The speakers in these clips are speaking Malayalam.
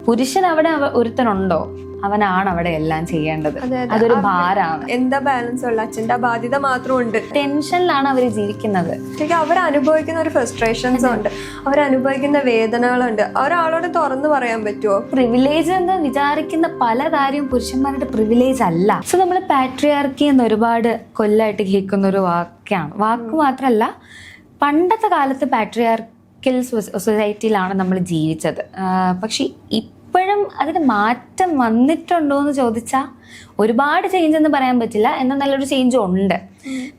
പുരുഷൻ അവിടെ ഒരുത്തനുണ്ടോ, അവനാണ് അവിടെ എല്ലാം ചെയ്യേണ്ടത്. അതൊരു ഭാരമാണ്. എന്താ ബാലൻസ് ഉള്ള അച്ഛന്റെ ബാധ്യത മാത്രമുണ്ട്. ടെൻഷനിലാണ് അവർ ജീവിക്കുന്നത്. ശരിക്കും അവർ അനുഭവിക്കുന്ന ഒരു ഫ്രസ്ട്രേഷൻസ് ഉണ്ട്, അവരനുഭവിക്കുന്ന വേദനകളുണ്ട്. ഒരാളോട് തുറന്നു പറയാൻ പറ്റുമോ? പ്രിവിലേജ് എന്ന് വിചാരിക്കുന്ന പല കാര്യവും പുരുഷന്മാരുടെ പ്രിവിലേജ് അല്ല. സോ നമ്മൾ പാട്രിയാർക്കി എന്ന് ഒരുപാട് കൊല്ലമായിട്ട് കേൾക്കുന്ന ഒരു വാക്ക് മാത്രമല്ല, പണ്ടത്തെ കാലത്ത് പാട്രിയാർക്കൽ സൊസൈറ്റിയിലാണ് നമ്മൾ ജീവിച്ചത്. പക്ഷെ ഇപ്പോഴും അതിന് മാറ്റം വന്നിട്ടുണ്ടോ എന്ന് ചോദിച്ചാൽ ഒരുപാട് ചേഞ്ച് എന്ന് പറയാൻ പറ്റില്ല, എന്നാൽ നല്ലൊരു ചേഞ്ചും ഉണ്ട്.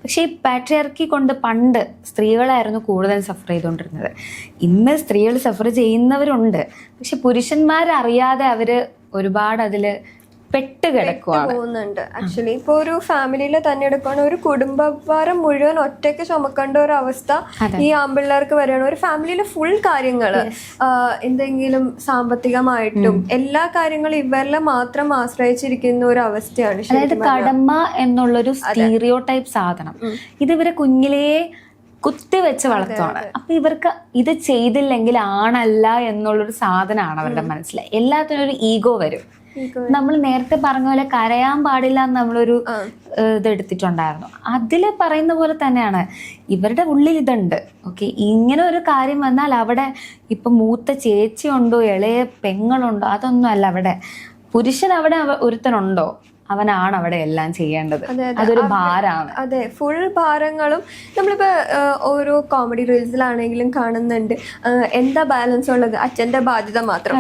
പക്ഷേ ഈ പാട്രിയാർക്കി കൊണ്ട് പണ്ട് സ്ത്രീകളായിരുന്നു കൂടുതൽ സഫർ ചെയ്തുകൊണ്ടിരുന്നത്. ഇന്ന് സ്ത്രീകൾ സഫർ ചെയ്യുന്നവരുണ്ട്, പക്ഷെ പുരുഷന്മാരറിയാതെ അവർ ഒരുപാട് അതിൽ പോകുന്നുണ്ട്. ആക്ച്വലി ഇപ്പൊ ഒരു ഫാമിലിയിൽ തന്നെ എടുക്കുകയാണ്, ഒരു കുടുംബഭാരം മുഴുവൻ ഒറ്റയ്ക്ക് ചുമക്കേണ്ട ഒരു അവസ്ഥ ഈ ആൺപിള്ളേർക്ക് വരികയാണ്. ഒരു ഫാമിലിയിലെ ഫുൾ കാര്യങ്ങള്, എന്തെങ്കിലും സാമ്പത്തികമായിട്ടും എല്ലാ കാര്യങ്ങളും ഇവരിലെ മാത്രം ആശ്രയിച്ചിരിക്കുന്ന ഒരു അവസ്ഥയാണ്. അതായത് കടമ എന്നുള്ളൊരു സ്റ്റീരിയോ ടൈപ്പ് സാധനം ഇത് ഇവരെ കുഞ്ഞിലേ കുത്തിവെച്ച് വളർത്തുവാണ്. അപ്പൊ ഇവർക്ക് ഇത് ചെയ്തില്ലെങ്കിൽ ആണല്ല എന്നുള്ളൊരു സാധനമാണ് അവരുടെ മനസ്സിൽ. എല്ലാത്തിനും ഒരു ഈഗോ വരും. നമ്മൾ നേരത്തെ പറഞ്ഞ പോലെ കരയാൻ പാടില്ല എന്ന് നമ്മളൊരു ഇതെടുത്തിട്ടുണ്ടായിരുന്നു. അതിൽ പറയുന്ന പോലെ തന്നെയാണ് ഇവരുടെ ഉള്ളിൽ ഇതുണ്ട്. ഓക്കെ, ഇങ്ങനെ ഒരു കാര്യം വന്നാൽ അവിടെ ഇപ്പൊ മൂത്ത ചേച്ചിയുണ്ടോ ഇളയ പെങ്ങളുണ്ടോ അതൊന്നും അല്ല. അവിടെ പുരുഷൻ അവിടെ ഒരുത്തനുണ്ടോ, അവനാണ് അവിടെ എല്ലാം ചെയ്യേണ്ടത്. അതൊരു ഭാരമാണ്. അതെ, ഫുൾ ഭാരങ്ങളും നമ്മളിപ്പോ ഓരോ കോമഡി റീൽസിലാണെങ്കിലും കാണുന്നുണ്ട്. എന്താ ബാലൻസ് ഉള്ളത്? അച്ഛന്റെ ബാധ്യത മാത്രം,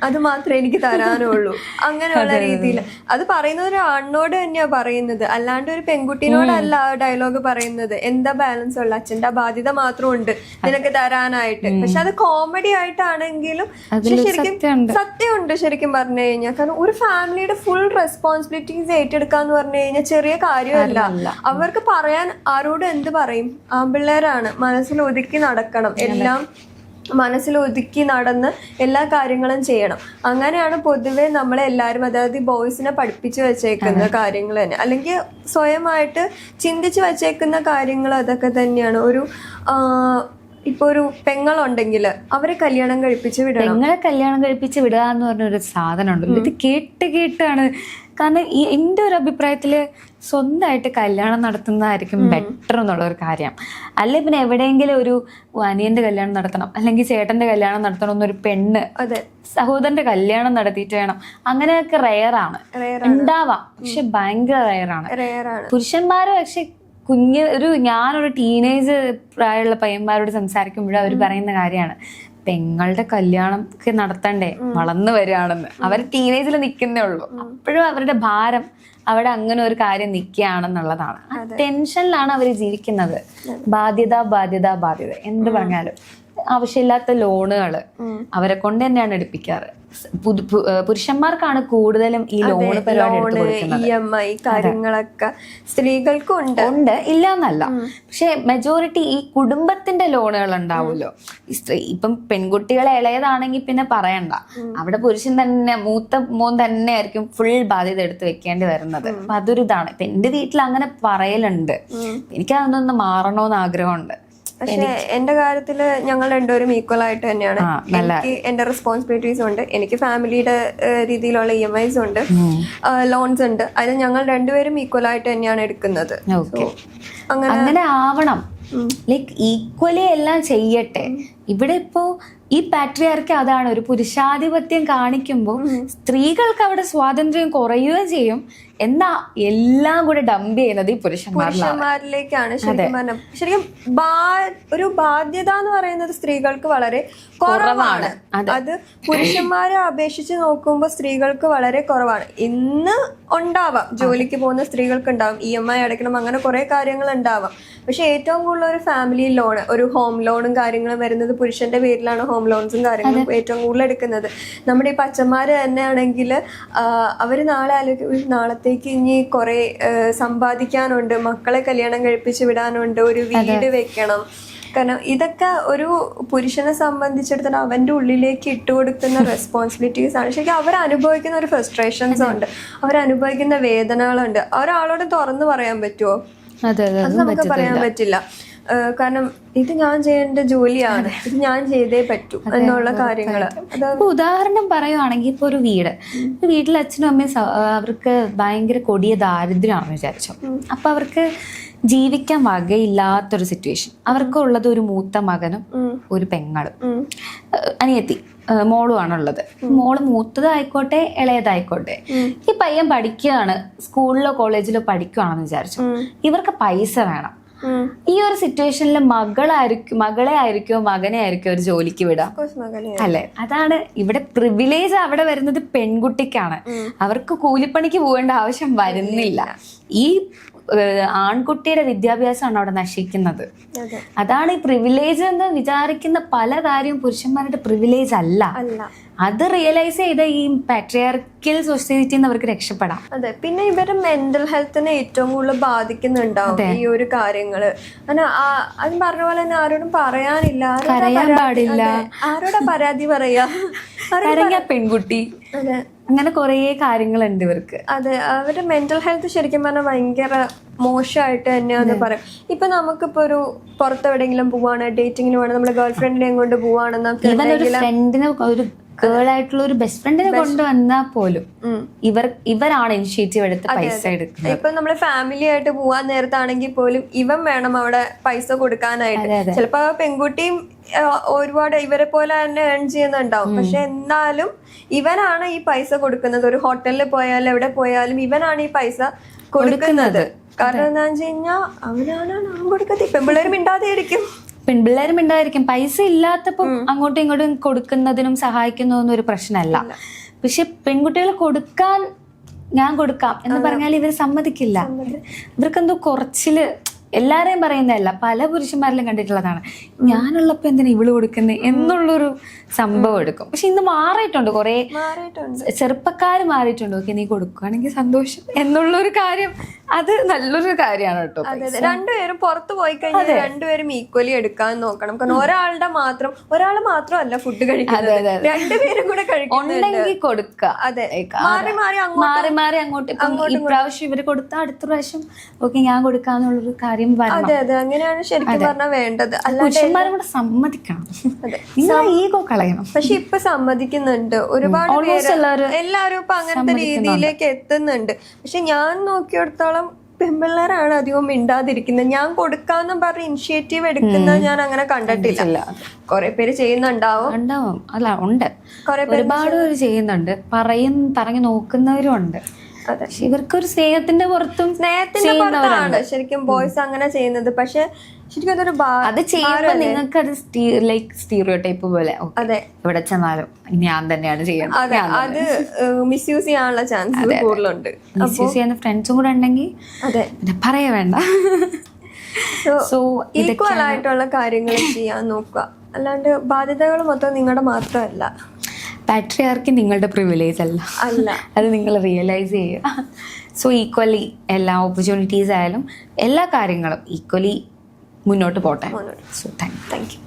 അത് മാത്രമേ എനിക്ക് തരാനുള്ളൂ, അങ്ങനെയുള്ള രീതിയിൽ. അത് പറയുന്നത് ഒരു ആണിനോട് തന്നെയാ പറയുന്നത്, അല്ലാണ്ട് ഒരു പെൺകുട്ടിനോടല്ല ആ ഡയലോഗ് പറയുന്നത്. എന്താ ബാലൻസ് ഉള്ള അച്ഛന്റെ ബാധ്യത മാത്രം ഉണ്ട് നിനക്ക് തരാനായിട്ട്. പക്ഷെ അത് കോമഡി ആയിട്ടാണെങ്കിലും ശരിക്കും സത്യമുണ്ട് ശരിക്കും പറഞ്ഞു കഴിഞ്ഞാൽ. കാരണം ഒരു ഫാമിലിയുടെ ഫുൾ റെസ്പോൺസിബിലിറ്റി ഏറ്റെടുക്കാന്ന് പറഞ്ഞു കഴിഞ്ഞാൽ ചെറിയ കാര്യമല്ല. അവർക്ക് പറയാൻ ആരോടും എന്ത് പറയും? ആൺപിള്ളേരാണ്, മനസ്സിൽ ഒതുക്കി നടക്കണം, എല്ലാം മനസ്സിൽ ഒതുക്കി നടന്ന് എല്ലാ കാര്യങ്ങളും ചെയ്യണം. അങ്ങനെയാണ് പൊതുവെ നമ്മളെല്ലാവരും, അതായത് ബോയ്സിനെ പഠിപ്പിച്ചു വെച്ചേക്കുന്ന കാര്യങ്ങൾ തന്നെ, അല്ലെങ്കിൽ സ്വയമായിട്ട് ചിന്തിച്ച് വെച്ചേക്കുന്ന കാര്യങ്ങൾ അതൊക്കെ തന്നെയാണ്. ഒരു ഇപ്പൊ ഒരു പെങ്ങളുണ്ടെങ്കിൽ അവരെ കല്യാണം കഴിപ്പിച്ച് വിടണം. പെങ്ങളെ കല്യാണം കഴിപ്പിച്ച് വിടുക എന്ന് പറഞ്ഞൊരു സാധനം ഉണ്ടല്ലോ, ഇത് കേട്ടാണ്. കാരണം എൻ്റെ ഒരു അഭിപ്രായത്തില് സ്വന്തമായിട്ട് കല്യാണം നടത്തുന്നതായിരിക്കും ബെറ്റർ എന്നുള്ള ഒരു കാര്യം. അല്ലെ പിന്നെ എവിടെയെങ്കിലും ഒരു അനിയന്റെ കല്യാണം നടത്തണം, അല്ലെങ്കിൽ ചേട്ടന്റെ കല്യാണം നടത്തണം എന്നൊരു പെണ്ണ് സഹോദരന്റെ കല്യാണം നടത്തിയിട്ട് വേണം. അങ്ങനെയൊക്കെ റെയറാണ്, ഉണ്ടാവാം, പക്ഷെ ഭയങ്കര റെയറാണ്. പുരുഷന്മാര് പക്ഷെ ഞാനൊരു ടീനേജ് പ്രായമുള്ള പയ്യന്മാരോട് സംസാരിക്കുമ്പോഴും അവർ പറയുന്ന കാര്യമാണ്, പെങ്ങളുടെ കല്യാണം ഒക്കെ നടത്തണ്ടേ, വളർന്നു വരികയാണെന്ന്. അവർ ടീനേജിൽ നിൽക്കുന്നേ ഉള്ളൂ, അപ്പോഴും അവരുടെ ഭാരം അവിടെ അങ്ങനെ ഒരു കാര്യം നിൽക്കുകയാണെന്നുള്ളതാണ്. ആ ടെൻഷനിലാണ് അവർ ജീവിക്കുന്നത്. ബാധ്യത എന്ത് പറഞ്ഞാലും ആവശ്യമില്ലാത്ത ലോണുകള് അവരെ കൊണ്ട് തന്നെയാണ് എടുപ്പിക്കാറ്. പുരുഷന്മാർക്കാണ് കൂടുതലും ഈ ലോൺ പരിപാടി, EMI കാര്യങ്ങളൊക്കെ സ്ത്രീകൾക്കും ഇല്ല എന്നല്ല. പക്ഷെ മെജോറിറ്റി ഈ കുടുംബത്തിന്റെ ലോണുകൾ ഉണ്ടാവുമല്ലോ. ഇപ്പം പെൺകുട്ടികളെ ഇളയതാണെങ്കിൽ പിന്നെ പറയണ്ട, അവിടെ പുരുഷൻ തന്നെ, മൂത്ത മോൻ തന്നെ ആയിരിക്കും ഫുൾ ബാധ്യത എടുത്ത് വെക്കേണ്ടി വരുന്നത്. അപ്പൊ അതൊരു ഇതാണ്. ഇപ്പൊ എന്റെ വീട്ടിൽ അങ്ങനെ പറയലുണ്ട്. എനിക്കതൊന്ന് മാറണോന്ന് ആഗ്രഹമുണ്ട്. പക്ഷെ എന്റെ കാര്യത്തില് ഞങ്ങൾ രണ്ടുപേരും ഈക്വൽ ആയിട്ട് തന്നെയാണ്. എനിക്ക് എന്റെ റെസ്പോൺസിബിലിറ്റീസ് ഉണ്ട്, എനിക്ക് ഫാമിലിയുടെ രീതിയിലുള്ള EMIs ഉണ്ട്, ലോൺസ് ഉണ്ട്. അത് ഞങ്ങൾ രണ്ടുപേരും ഈക്വൽ ആയിട്ട് തന്നെയാണ് എടുക്കുന്നത്. അങ്ങനെ ആവണം, ലൈക്ക് ഈക്വലി എല്ലാം ചെയ്യട്ടെ. ഇവിടെ ഇപ്പോ ഈ പാട്രിയാർക്കി അതാണ്, ഒരു പുരുഷാധിപത്യം കാണിക്കുമ്പോൾ സ്ത്രീകൾക്ക് അവിടെ സ്വാതന്ത്ര്യം കുറയുകയും ചെയ്യും. എന്നാ എല്ലാം കൂടെ ഡംപ് ചെയ്യുന്നത് ഈ പുരുഷന്മാരിലേക്കാണ്. ശരിക്കും ഒരു ബാധ്യത എന്ന് പറയുന്നത് സ്ത്രീകൾക്ക് വളരെ കുറവാണ്. അത് പുരുഷന്മാരെ അപേക്ഷിച്ച് നോക്കുമ്പോൾ സ്ത്രീകൾക്ക് വളരെ കുറവാണ്. ഇന്ന് ഉണ്ടാവാം, ജോലിക്ക് പോകുന്ന സ്ത്രീകൾക്ക് ഉണ്ടാവും, EMI അടയ്ക്കണം, അങ്ങനെ കുറെ കാര്യങ്ങൾ ഉണ്ടാവാം. പക്ഷെ ഏറ്റവും കൂടുതൽ ഒരു ഫാമിലി ലോൺ, ഒരു ഹോം ലോണും കാര്യങ്ങളും വരുന്നത് പുരുഷന്റെ പേരിലാണ്. ഹോം ലോൺസും കാര്യങ്ങളും ഏറ്റവും കൂടുതൽ എടുക്കുന്നത്. നമ്മുടെ ഈ പച്ചന്മാര് തന്നെ ആണെങ്കിൽ അവര് നാളത്തേക്ക് ഇനി കുറെ സമ്പാദിക്കാനുണ്ട്, മക്കളെ കല്യാണം കഴിപ്പിച്ച് വിടാനുണ്ട്, ഒരു വീട് വെക്കണം. കാരണം ഇതൊക്കെ ഒരു പുരുഷനെ സംബന്ധിച്ചിടത്തോളം അവന്റെ ഉള്ളിലേക്ക് ഇട്ടുകൊടുക്കുന്ന റെസ്പോൺസിബിലിറ്റീസ് ആണ്. ശരിക്കും അവരനുഭവിക്കുന്ന ഒരു ഫ്രസ്ട്രേഷൻസ് ഉണ്ട്, അവരനുഭവിക്കുന്ന വേദനകളുണ്ട്. ഒരാളോട് തുറന്നു പറയാൻ പറ്റുമോ? അത് നമുക്ക് പറയാൻ പറ്റില്ല. കാരണം ഇത് ഞാൻ ചെയ്യേണ്ട ജോലിയാണ്, ഇത് ഞാൻ ചെയ്തേ പറ്റൂ എന്നുള്ള കാര്യങ്ങള്. ഇപ്പൊ ഉദാഹരണം പറയുവാണെങ്കിൽ ഇപ്പൊ ഒരു വീട്ടിൽ അച്ഛനും അമ്മയും അവർക്ക് ഭയങ്കര കൊടിയ ദാരിദ്ര്യമാണെന്ന് വിചാരിച്ചോ. അപ്പൊ അവർക്ക് ജീവിക്കാൻ വകയില്ലാത്തൊരു സിറ്റുവേഷൻ. അവർക്കുള്ളത് ഒരു മൂത്ത മകനും ഒരു പെങ്ങളും അനിയത്തി മോളുമാണുള്ളത്. മോള് മൂത്തതായിക്കോട്ടെ ഇളയതായിക്കോട്ടെ. ഈ പയ്യൻ പഠിക്കുകയാണ്, സ്കൂളിലോ കോളേജിലോ പഠിക്കുകയാണെന്ന് വിചാരിച്ചു. ഇവർക്ക് പൈസ വേണം. ഈ ഒരു സിറ്റുവേഷനിൽ മകളെ ആയിരിക്കോ മകനെ ആയിരിക്കോ ഒരു ജോലിക്ക് വിടാം അല്ലെ? അതാണ് ഇവിടെ പ്രിവിലേജ് അവിടെ വരുന്നത് പെൺകുട്ടിക്കാണ്. അവർക്ക് കൂലിപ്പണിക്ക് പോകേണ്ട ആവശ്യം വരുന്നില്ല. ഈ ആൺകുട്ടിയുടെ വിദ്യാഭ്യാസമാണ് അവിടെ നശിക്കുന്നത്. അതാണ് ഈ പ്രിവിലേജ് എന്ന് വിചാരിക്കുന്ന പല കാര്യവും പുരുഷന്മാരുടെ പ്രിവിലേജ് അല്ല. അത് റിയലൈസ് ചെയ്ത ഈ പാട്രിയാർക്കൽ സൊസൈറ്റിയിൽ നിന്ന് അവർക്ക് രക്ഷപ്പെടാം. അതെ, പിന്നെ ഇവരുടെ മെന്റൽ ഹെൽത്തിനെ ഏറ്റവും കൂടുതൽ ബാധിക്കുന്നുണ്ടാവും ഈ ഒരു കാര്യങ്ങള്. അത് പറഞ്ഞ പോലെ തന്നെ ആരോടും പറയാനില്ല, കരയാൻ പാടില്ല. ആരോടാ പരാതി പറയാ? പെൺകുട്ടി. അതെ, അങ്ങനെ കുറേ കാര്യങ്ങളുണ്ട് ഇവർക്ക്. അതെ, അവരുടെ മെന്റൽ ഹെൽത്ത് ശരിക്കും പറഞ്ഞാൽ ഭയങ്കര മോശമായിട്ട് തന്നെയാന്ന് പറയാം. ഇപ്പൊ നമുക്കിപ്പോ ഒരു പുറത്തെവിടെയെങ്കിലും പോവാണ്, ഡേറ്റിങ്ങിന് പോവാണ്, നമ്മുടെ ഗേൾ ഫ്രണ്ടിനെയും കൊണ്ട് പോവാണെന്നൊക്കെ, ഗേൾ ആയിട്ടുള്ള ഒരു ബെസ്റ്റ് ഫ്രണ്ടിനെ കൊണ്ടുവന്നാൽ പോലും ഇവരാണ് ഇനിഷ്യേറ്റീവ് എടുത്ത് പൈസ എടുക്കുന്നത്. ഇപ്പൊ നമ്മള് ഫാമിലി ആയിട്ട് പോവാൻ നേരത്താണെങ്കിൽ പോലും ഇവൻ വേണം അവിടെ പൈസ കൊടുക്കാനായിട്ട്. ചിലപ്പോ പെൺകുട്ടിയും ഒരുപാട് ഇവരെ പോലെ തന്നെ ഏൺ ചെയ്യുന്നുണ്ടാവും. പക്ഷെ എന്നാലും ഇവനാണ് ഈ പൈസ കൊടുക്കുന്നത്. ഒരു ഹോട്ടലിൽ പോയാലും എവിടെ പോയാലും ഇവനാണ് ഈ പൈസ കൊടുക്കുന്നത്. കാരണം എന്താന്ന് വെച്ച് കഴിഞ്ഞാൽ അവനാണ് കൊടുക്കുന്നത്. പെൺപിള്ളേർ മിണ്ടാതെ ആയിരിക്കും. പെൺപിള്ളേരും ഉണ്ടായിരിക്കും. പൈസ ഇല്ലാത്തപ്പം അങ്ങോട്ടും ഇങ്ങോട്ടും കൊടുക്കുന്നതിനും സഹായിക്കുന്നതൊന്നും ഒരു പ്രശ്നമല്ല. പക്ഷെ പെൺകുട്ടികൾ ഞാൻ കൊടുക്കാം എന്ന് പറഞ്ഞാൽ ഇവർ സമ്മതിക്കില്ല. ഇവർക്കെന്തോ കുറച്ചില്, എല്ലാരെയും പറയുന്നതല്ല, പല പുരുഷന്മാരിലും കണ്ടിട്ടുള്ളതാണ്. ഞാനുള്ളപ്പോ എന്തിനാ ഇവള് കൊടുക്കുന്നത് എന്നുള്ളൊരു സംഭവം എടുക്കും. പക്ഷെ ഇന്ന് മാറിയിട്ടുണ്ട്, കുറെ ചെറുപ്പക്കാര് മാറിയിട്ടുണ്ട്. ഓക്കെ, നീ കൊടുക്കുകയാണെങ്കിൽ സന്തോഷം എന്നുള്ളൊരു കാര്യം, അത് നല്ലൊരു കാര്യമാണ് കേട്ടോ. രണ്ടുപേരും പുറത്തു പോയി കഴിഞ്ഞാൽ രണ്ടുപേരും ഈക്വലി എടുക്കാൻ നോക്കണം. കാരണം ഒരാൾ മാത്രമല്ല ഫുഡ് കഴിക്കുന്നത്, രണ്ടുപേരും കൂടെ ഉണ്ടെങ്കിൽ കൊടുക്കുക. അതെ, മാറി അങ്ങോട്ട്. ഇപ്രാവശ്യം ഇവര് കൊടുത്താൽ അടുത്ത പ്രാവശ്യം ഓക്കെ ഞാൻ കൊടുക്കാന്നുള്ളൊരു കാര്യം. അതെ അതെ, അങ്ങനെയാണ് ശരിക്കും പറഞ്ഞാൽ വേണ്ടത്. പുരുഷന്മാരും കൂടെ സമ്മതിക്കണം. ഈഗോ കളയണം. പക്ഷെ ഇപ്പൊ സമ്മതിക്കുന്നുണ്ട് ഒരുപാട് പേര്, എല്ലാവരും ഇപ്പൊ അങ്ങനത്തെ രീതിയിലേക്ക് എത്തുന്നുണ്ട്. പക്ഷെ ഞാൻ നോക്കിയെടുത്തോളം പെൺപിള്ളേരാണ് അധികം മിണ്ടാതിരിക്കുന്നത്. ഞാൻ കൊടുക്കാന്ന് പറഞ്ഞ ഇനിഷ്യേറ്റീവ് എടുക്കുന്നത് ഞാൻ അങ്ങനെ കണ്ടിട്ടില്ല. കുറെ പേര് ചെയ്യുന്നുണ്ടാവും. അല്ല, ഉണ്ട്, ഒരുപാട് പേര് ചെയ്യുന്നുണ്ട്. പറഞ്ഞു നോക്കുന്നവരും ഉണ്ട്. പക്ഷെ ഇവർക്കൊരു സ്നേഹത്തിന്റെ പുറത്താണ് ശരിക്കും ബോയ്സ് അങ്ങനെ ചെയ്യുന്നത്. പക്ഷെ ശരിക്കും അതൊരു അത് ചെയ്യുമ്പോ നിങ്ങൾക്ക് അത് സ്റ്റീരിയോ ടൈപ്പ് പോലെ. അതെ, ഇവിടെ ചെന്നാലും ഞാൻ തന്നെയാണ് ചെയ്യുന്നത്. അത് മിസ്യൂസ് ചെയ്യാനുള്ള ചാൻസ് കൂടുതലുണ്ട്. മിസ്യൂസ് ചെയ്യുന്ന ഫ്രണ്ട്സും കൂടെ ഉണ്ടെങ്കിൽ പിന്നെ പറയ വേണ്ട. സോ ഈക്വൽ ആയിട്ടുള്ള കാര്യങ്ങൾ ചെയ്യാൻ നോക്കുക. അല്ലാണ്ട് ബാധ്യതകൾ മൊത്തം നിങ്ങളുടെ മാത്രമല്ല. പാട്രിയാർക്കി നിങ്ങളുടെ പ്രിവിലേജ് അല്ല, അത് നിങ്ങൾ റിയലൈസ് ചെയ്യുക. സോ ഈക്വലി എല്ലാ ഓപ്പർച്യൂണിറ്റീസ് ആയാലും എല്ലാ കാര്യങ്ങളും ഈക്വലി മുന്നോട്ട് പോട്ടെ. So thank you.